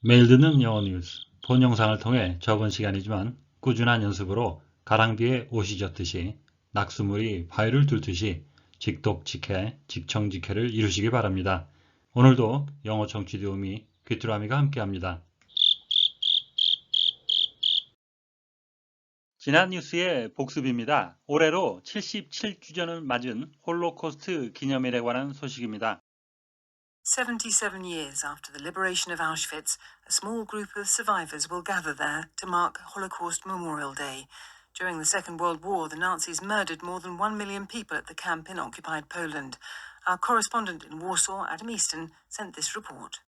매일 듣는 영어 뉴스, 본 영상을 통해 적은 시간이지만 꾸준한 연습으로 가랑비에 옷이 젖듯이 낙수물이 바위를 뚫듯이 직독직해, 직청직해를 이루시기 바랍니다. 오늘도 영어 청취 도우미 귀뚜라미가 함께합니다. 지난 뉴스의 복습입니다. 올해로 77주년을 맞은 홀로코스트 기념일에 관한 소식입니다. 77 years after the liberation of Auschwitz, a small group of survivors will gather there to mark Holocaust Memorial Day. During the Second World War, the Nazis murdered more than 1 million people at the camp in occupied Poland. Our correspondent in Warsaw, Adam Easton, sent this report.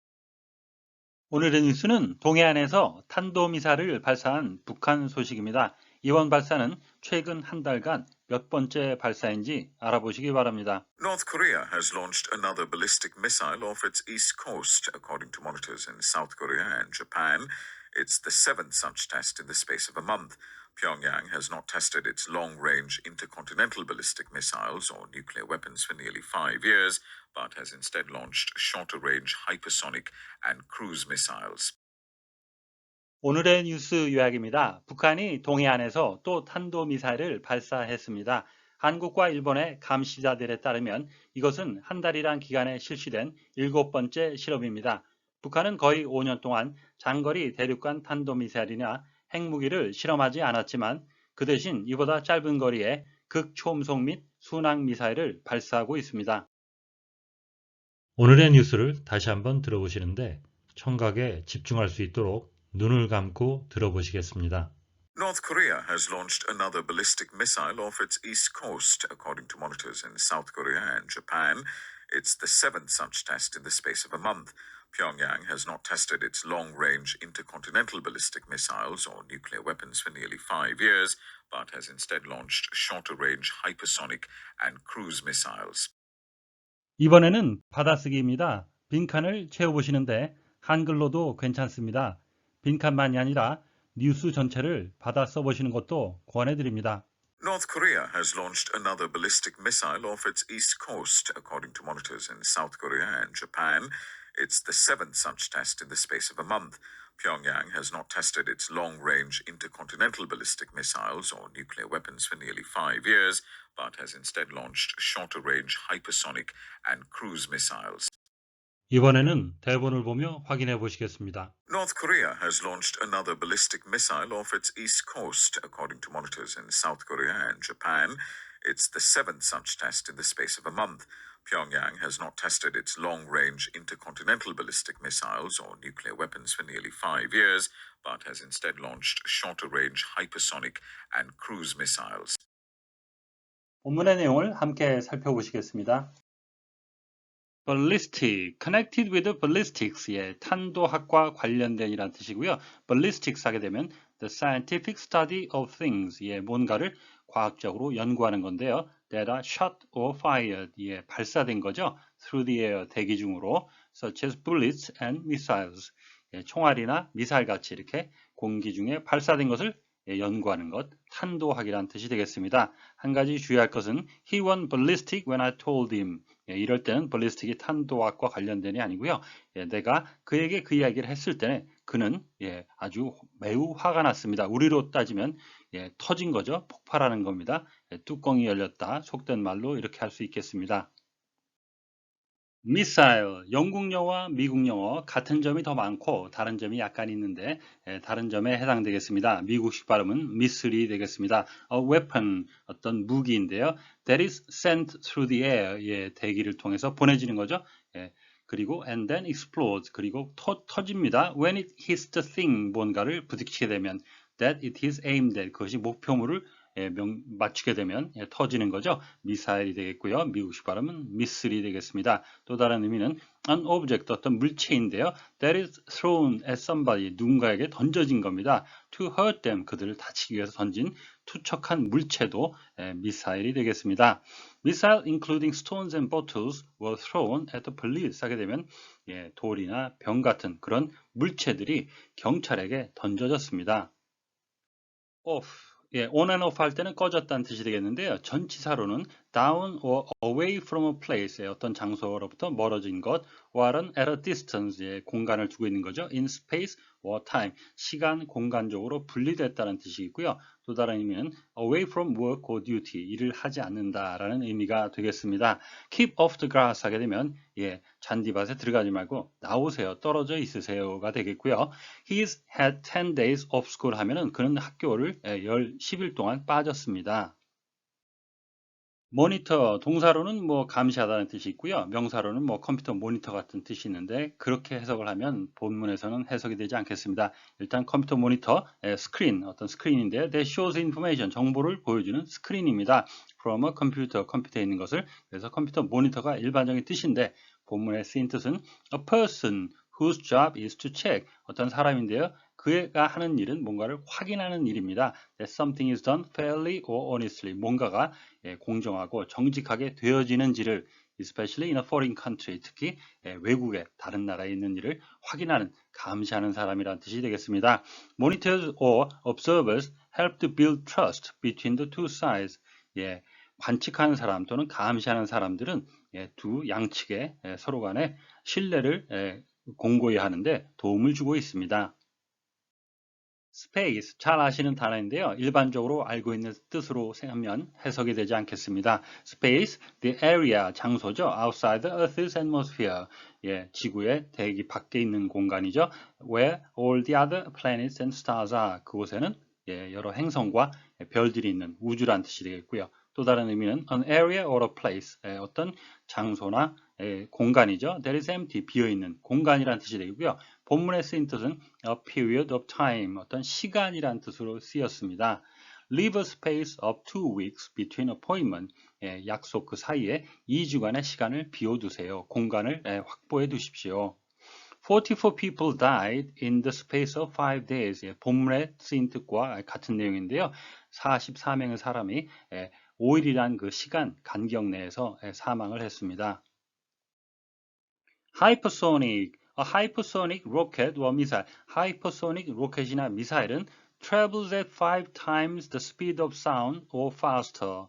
오늘의 뉴스는 동해안에서 탄도미사일을 발사한 북한 소식입니다. 이번 발사는 최근 한 달간 몇 번째 발사인지 알아보시기 바랍니다. North Korea has launched another ballistic missile off its east coast, according to monitors in South Korea and Japan. It's the seventh such test in the space of a month. Pyongyang has not tested its long-range intercontinental ballistic missiles or nuclear weapons for nearly 5 years, but has instead launched shorter-range hypersonic and cruise missiles. 오늘의 뉴스 요약입니다. 북한이 동해안에서 또 탄도미사일을 발사했습니다. 한국과 일본의 감시자들에 따르면 이것은 한 달이란 기간에 실시된 7번째 실험입니다. 북한은 거의 5년 동안 장거리 대륙간 탄도미사일이나 핵무기를 실험하지 않았지만 그 대신 이보다 짧은 거리에 극초음속 및 순항미사일을 발사하고 있습니다. 오늘의 뉴스를 다시 한번 들어보시는데 청각에 집중할 수 있도록 눈을 감고 들어보시겠습니다. North Korea has launched another ballistic missile off its east coast, according to monitors in South Korea and Japan. It's the seventh such test in the space of a month. Pyongyang has not tested its long-range intercontinental ballistic missiles or nuclear weapons for nearly 5 years, but has instead launched shorter-range hypersonic and cruise missiles. 이번에는 받아쓰기입니다. 빈칸을 채워보시는데 한글로도 괜찮습니다. 빈칸만이 아니라 뉴스 전체를 받아 써보시는 것도 권해드립니다. North Korea has launched another ballistic missile off its east coast, according to monitors in South Korea and Japan. It's the seventh such test in the space of a month. Pyongyang has not tested its long-range intercontinental ballistic missiles or nuclear weapons for nearly 5 years, but has instead launched shorter-range hypersonic and cruise missiles. 이번에는 대본을 보며 확인해 보시겠습니다. North Korea has launched another ballistic missile off its east coast, according to monitors in South Korea and Japan. It's the seventh such test in the space of a month. Pyongyang has not tested its long-range intercontinental ballistic missiles or nuclear weapons for nearly 5 years, but has instead launched shorter-range hypersonic and cruise missiles. 본문의 내용을 함께 살펴보시겠습니다. ballistic, connected with ballistics, 예, 탄도학과 관련된 이란 뜻이고요. ballistics 하게 되면 the scientific study of things, 예, 뭔가를 과학적으로 연구하는 건데요. that are shot or fired, 예, 발사된 거죠. through the air, 대기 중으로, such as bullets and missiles, 예, 총알이나 미사일 같이 이렇게 공기 중에 발사된 것을 연구하는 것, 탄도학이라는 뜻이 되겠습니다. 한 가지 주의할 것은 he went ballistic when I told him. 이럴 때는 ballistic이 탄도학과 관련된이 아니고요. 내가 그에게 그 이야기를 했을 때는 그는 아주 매우 화가 났습니다. 우리로 따지면 터진 거죠. 폭발하는 겁니다. 뚜껑이 열렸다. 속된 말로 이렇게 할 수 있겠습니다. 미사일, 영국 영어와 미국 영어 같은 점이 더 많고 다른 점이 약간 있는데 다른 점에 해당되겠습니다. 미국식 발음은 미슬이 되겠습니다. A weapon, 어떤 무기인데요. That is sent through the air, 예, 대기를 통해서 보내지는 거죠. 예, 그리고 and then explodes, 그리고 터집니다. When it hits the thing, 뭔가를 부딪히게 되면 that it is aimed at, 그것이 목표물을 맞추게 되면 터지는 거죠. 미사일이 되겠고요. 미국식 발음은 미슬이 되겠습니다. 또 다른 의미는 an object, 어떤 물체인데요. That is thrown at somebody, 누군가에게 던져진 겁니다. To hurt them, 그들을 다치기 위해서 던진 투척한 물체도 미사일이 되겠습니다. Missile including stones and bottles were thrown at the police 하게 되면 돌이나 병 같은 그런 물체들이 경찰에게 던져졌습니다. off, on and off 할 때는 꺼졌다는 뜻이 되겠는데요. 전치사로는 down or away from a place, 어떤 장소로부터 멀어진 것, or은 at a distance, 공간을 두고 있는 거죠. in space or time, 시간, 공간적으로 분리됐다는 뜻이 있고요. 또 다른 의미는 away from work or duty, 일을 하지 않는다라는 의미가 되겠습니다. keep off the grass 하게 되면 잔디밭에 들어가지 말고 나오세요, 떨어져 있으세요가 되겠고요. He's had 10 days off school 하면은 그는 학교를 10일 동안 빠졌습니다. 모니터, 동사로는 뭐 감시하다는 뜻이 있고요. 명사로는 뭐 컴퓨터 모니터 같은 뜻이 있는데 그렇게 해석을 하면 본문에서는 해석이 되지 않겠습니다. 일단 컴퓨터 모니터, 스크린, 어떤 스크린인데요. That shows information, 정보를 보여주는 스크린입니다. From a computer, 컴퓨터에 있는 것을. 그래서 컴퓨터 모니터가 일반적인 뜻인데 본문에 쓰인 뜻은 a person whose job is to check, 어떤 사람인데요. 그가 하는 일은 뭔가를 확인하는 일입니다. That something is done fairly or honestly, 뭔가가 공정하고 정직하게 되어지는지를, especially in a foreign country, 특히 외국의 다른 나라에 있는 일을 확인하는, 감시하는 사람이라는 뜻이 되겠습니다. Monitors or observers help to build trust between the two sides. 관측하는 사람 또는 감시하는 사람들은 두 양측의 서로 간의 신뢰를 공고히 하는데 도움을 주고 있습니다. space, 잘 아시는 단어인데요. 일반적으로 알고 있는 뜻으로 하면 해석이 되지 않겠습니다. space, the area, 장소죠. outside the Earth's atmosphere, 지구의 대기 밖에 있는 공간이죠. where all the other planets and stars are, 그곳에는 여러 행성과 별들이 있는 우주란 뜻이 되겠고요. 또 다른 의미는 an area or a place, 어떤 장소나 공간이죠. that is empty, 비어있는 공간이란 뜻이 되고요. 본문에 쓰인 뜻은 a period of time, 어떤 시간이란 뜻으로 쓰였습니다. Leave a space of 2 weeks between appointment, 약속 그 사이에 2주간의 시간을 비워두세요. 공간을 확보해 두십시오. 44 people died in the space of 5 days. 본문에 쓰인 뜻과 같은 내용인데요. 44명의 사람이 5일이란 그 시간 간격 내에서 사망을 했습니다. Hypersonic, a hypersonic rocket or missile. Hypersonic 로켓이나 미사일은 travels at 5 times the speed of sound or faster.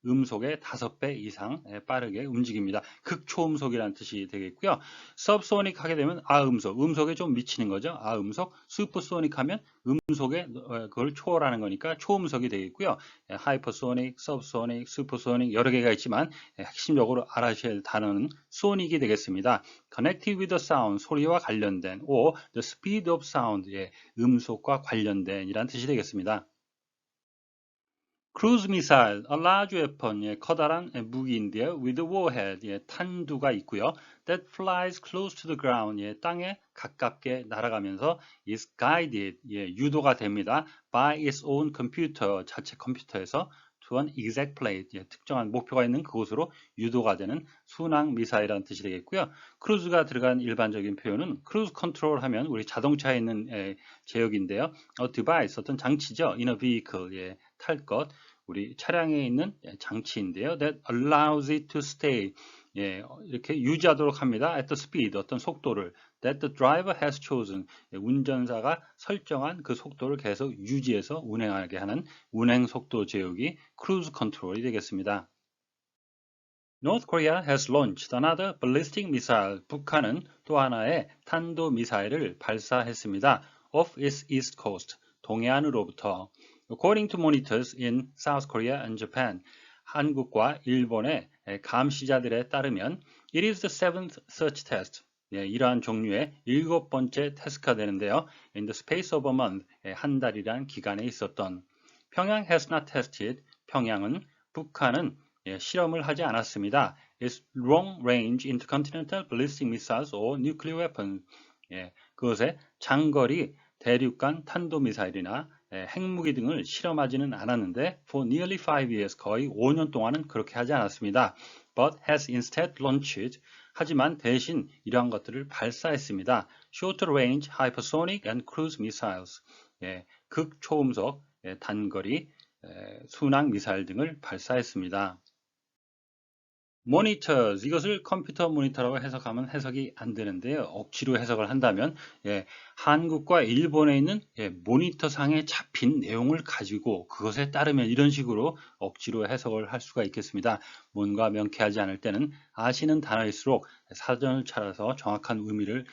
음속의 5배 이상 빠르게 움직입니다. 극초음속이라는 뜻이 되겠고요. subsonic 하게 되면 아음속, 음속에 좀 미치는 거죠. 아음속, supersonic 하면 음속에 그걸 초월하는 거니까 초음속이 되겠고요. hypersonic, subsonic, supersonic 여러 개가 있지만 핵심적으로 알아셔야 할 단어는 sonic이 되겠습니다. connected with the sound, 소리와 관련된, or the speed of sound, 음속과 관련된 이란 뜻이 되겠습니다. 크루즈 미사일, a large weapon, 커다란 무기인데요. with warhead, 탄두가 있고요. that flies close to the ground, 땅에 가깝게 날아가면서 is guided, 유도가 됩니다. by its own computer, 자체 컴퓨터에서 to an exact place, 특정한 목표가 있는 그곳으로 유도가 되는 순항 미사일이라는 뜻이 되겠고요. 크루즈가 들어간 일반적인 표현은 크루즈 컨트롤 하면 우리 자동차에 있는 제역인데요. a device, 어떤 장치죠. in a vehicle, 탈 것, 우리 차량에 있는 장치인데요. that allows it to stay, 이렇게 유지하도록 합니다. at the speed, 어떤 속도를 that the driver has chosen, 운전사가 설정한 그 속도를 계속 유지해서 운행하게 하는 운행 속도 제어기 크루즈 컨트롤이 되겠습니다. North Korea has launched another ballistic missile. 북한은 또 하나의 탄도 미사일을 발사했습니다. off its east coast, 동해안으로부터. According to monitors in South Korea and Japan, 한국과 일본의 감시자들에 따르면 it is the seventh such test. 이러한 종류의 7번째 테스트가 되는데요. In the space of a month, 한 달이란 기간에 있었던. 평양 has not tested. 평양은, 북한은 실험을 하지 않았습니다. Its long-range intercontinental ballistic missiles or nuclear weapons. 그것의 장거리 대륙간 탄도미사일이나 핵무기 등을 실험하지는 않았는데 for nearly 5 years, 거의 5년 동안은 그렇게 하지 않았습니다. but has instead launched, 하지만 대신 이러한 것들을 발사했습니다. shorter range hypersonic and cruise missiles, 극초음속 단거리 순항 미사일 등을 발사했습니다. monitors 이것을 컴퓨터 모니터라고 해석하면 해석이 안 되는데요. 억지로 해석을 한다면 한국과 일본에 있는 모니터상에 잡힌 내용을 가지고 그것에 따르면 이런 식으로 억지로 해석을 할 수가 있겠습니다. 뭔가 명쾌하지 않을 때는 아시는 단어일수록 사전을 찾아서 정확한 의미를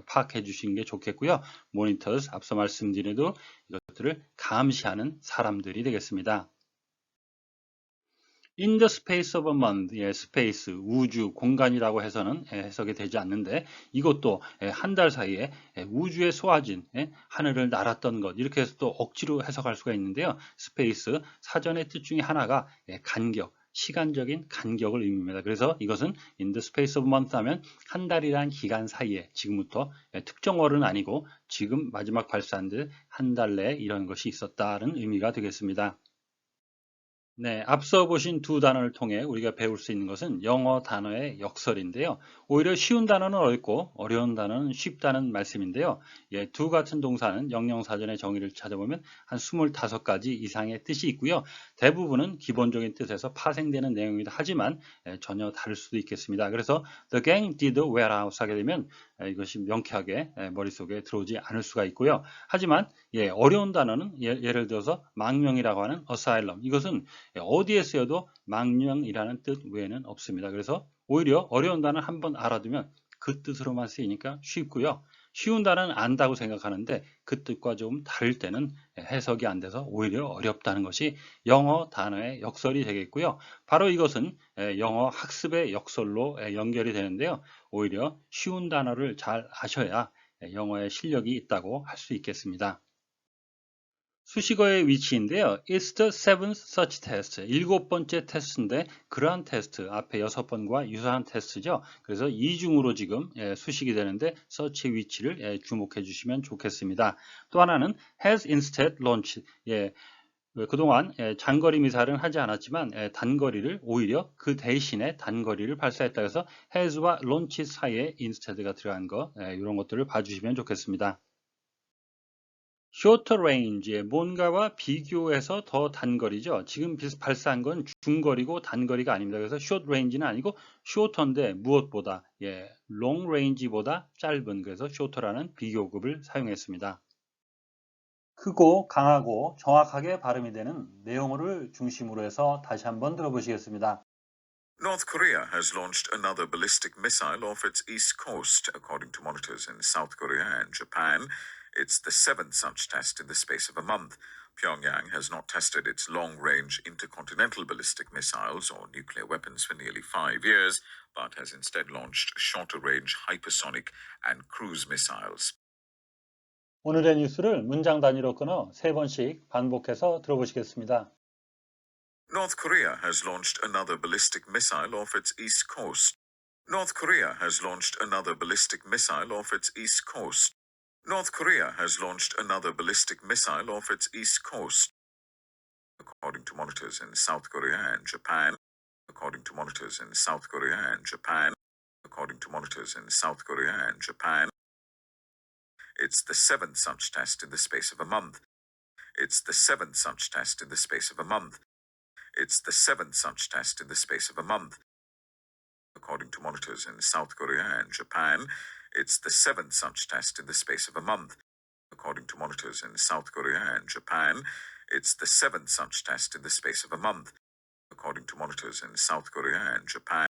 파악해 주시는 게 좋겠고요. monitors 앞서 말씀드린 대로 이것들을 감시하는 사람들이 되겠습니다. In the space of a month, 스페이스, 우주, 공간이라고 해서는 해석이 되지 않는데 이것도 한 달 사이에 우주에 쏘아진 하늘을 날았던 것 이렇게 해서 또 억지로 해석할 수가 있는데요. 스페이스, 사전의 뜻 중에 하나가 간격, 시간적인 간격을 의미합니다. 그래서 이것은 in the space of a month 하면 한 달이란 기간 사이에 지금부터 특정 월은 아니고 지금 마지막 발사한 듯 한 달 내에 이런 것이 있었다는 의미가 되겠습니다. 네, 앞서 보신 두 단어를 통해 우리가 배울 수 있는 것은 영어 단어의 역설인데요. 오히려 쉬운 단어는 어렵고 어려운 단어는 쉽다는 말씀인데요. 두 같은 동사는 영영사전의 정의를 찾아보면 한 25가지 이상의 뜻이 있고요. 대부분은 기본적인 뜻에서 파생되는 내용이기도 하지만 전혀 다를 수도 있겠습니다. 그래서 The gang did well out 하게 되면 이것이 명쾌하게 머릿속에 들어오지 않을 수가 있고요. 하지만 어려운 단어는 예를 들어서 망명이라고 하는 asylum 이것은 어디에 쓰여도 망령이라는 뜻 외에는 없습니다. 그래서 오히려 어려운 단어는 한번 알아두면 그 뜻으로만 쓰이니까 쉽고요. 쉬운 단어는 안다고 생각하는데 그 뜻과 좀 다를 때는 해석이 안 돼서 오히려 어렵다는 것이 영어 단어의 역설이 되겠고요. 바로 이것은 영어 학습의 역설로 연결이 되는데요. 오히려 쉬운 단어를 잘 아셔야 영어의 실력이 있다고 할 수 있겠습니다. 수식어의 위치인데요. It's the seventh such test. 7번째 테스트인데 그러한 테스트 앞에 6번과 유사한 테스트죠. 그래서 이중으로 지금 수식이 되는데 such의 위치를 주목해 주시면 좋겠습니다. 또 하나는 has instead launched. 그동안 장거리 미사일은 하지 않았지만 단거리를 오히려 그 대신에 단거리를 발사했다 해서 has와 launch 사이에 instead가 들어간 거 이런 것들을 봐주시면 좋겠습니다. shorter range, 뭔가와 비교해서 더 단거리죠. 지금 발사한 건 중거리고 단거리가 아닙니다. 그래서 short range는 아니고 shorter인데 무엇보다 long range보다 짧은 그래서 shorter라는 비교급을 사용했습니다. 크고 강하고 정확하게 발음이 되는 내용어를 중심으로 해서 다시 한번 들어보시겠습니다. North Korea has launched another ballistic missile off its east coast, according to monitors in South Korea and Japan. It's the seventh such test in the space of a month. Pyongyang has not tested its long range intercontinental ballistic missiles or nuclear weapons for nearly 5 years, but has instead launched shorter range hypersonic and cruise missiles. 오늘의 뉴스를 문장 단위로 끊어 3번씩 반복해서 들어보시겠습니다. North Korea has launched another ballistic missile off its east coast. North Korea has launched another ballistic missile off its east coast. North Korea has launched another ballistic missile off its east coast, according to monitors in South Korea and Japan. According to monitors in South Korea and Japan. According to monitors in South Korea and Japan. It's the seventh such test in the space of a month. It's the seventh such test in the space of a month. It's the seventh such test in the space of a month. According to monitors in South Korea and Japan, it's the seventh such test in the space of a month. According to monitors in South Korea and Japan, it's the seventh such test in the space of a month. According to monitors in South Korea and Japan,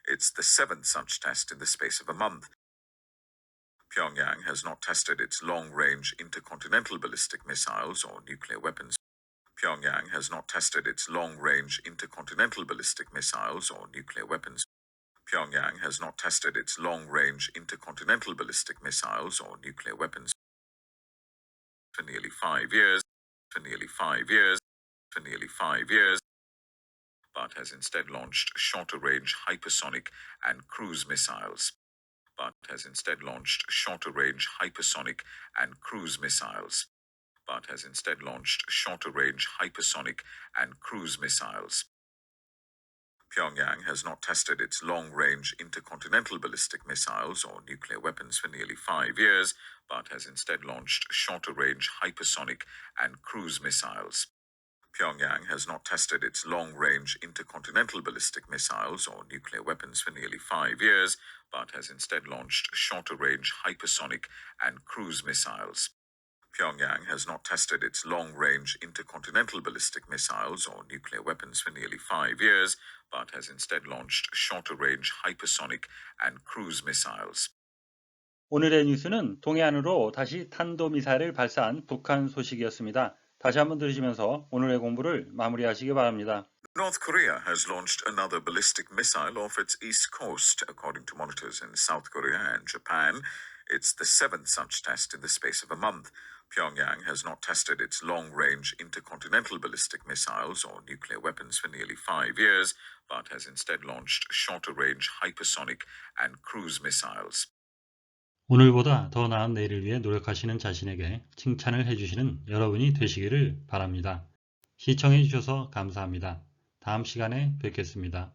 it's the seventh such test in the space of a month. Pyongyang has not tested its long-range intercontinental ballistic missiles or nuclear weapons. Pyongyang has not tested its long-range intercontinental ballistic missiles or nuclear weapons. Pyongyang has not tested its long-range intercontinental ballistic missiles or nuclear weapons for nearly 5 years, for nearly 5 years, for nearly 5 years, but has instead launched shorter-range hypersonic and cruise missiles. But has instead launched shorter-range hypersonic and cruise missiles. But has instead launched shorter-range hypersonic and cruise missiles. Pyongyang has not tested its long-range intercontinental ballistic missiles or nuclear weapons for nearly 5 years, but has instead launched shorter-range hypersonic and cruise missiles. Pyongyang has not tested its long-range intercontinental ballistic missiles or nuclear weapons for nearly 5 years, but has instead launched shorter-range hypersonic and cruise missiles. Pyongyang has not tested its long-range intercontinental ballistic missiles or nuclear weapons for nearly 5 years, but has instead launched shorter-range hypersonic and cruise missiles. 오늘의 뉴스는 동해안으로 다시 탄도미사일을 발사한 북한 소식이었습니다. 다시 한번 들으시면서 오늘의 공부를 마무리하시기 바랍니다. North Korea has launched another ballistic missile off its east coast, according to monitors in South Korea and Japan. It's the seventh such test in the space of a month. Pyongyang has not tested its long-range intercontinental ballistic missiles or nuclear weapons for nearly 5 years, but has instead launched shorter-range hypersonic and cruise missiles. 오늘보다 더 나은 내일을 위해 노력하시는 자신에게 칭찬을 해주시는 여러분이 되시기를 바랍니다. 시청해 주셔서 감사합니다. 다음 시간에 뵙겠습니다.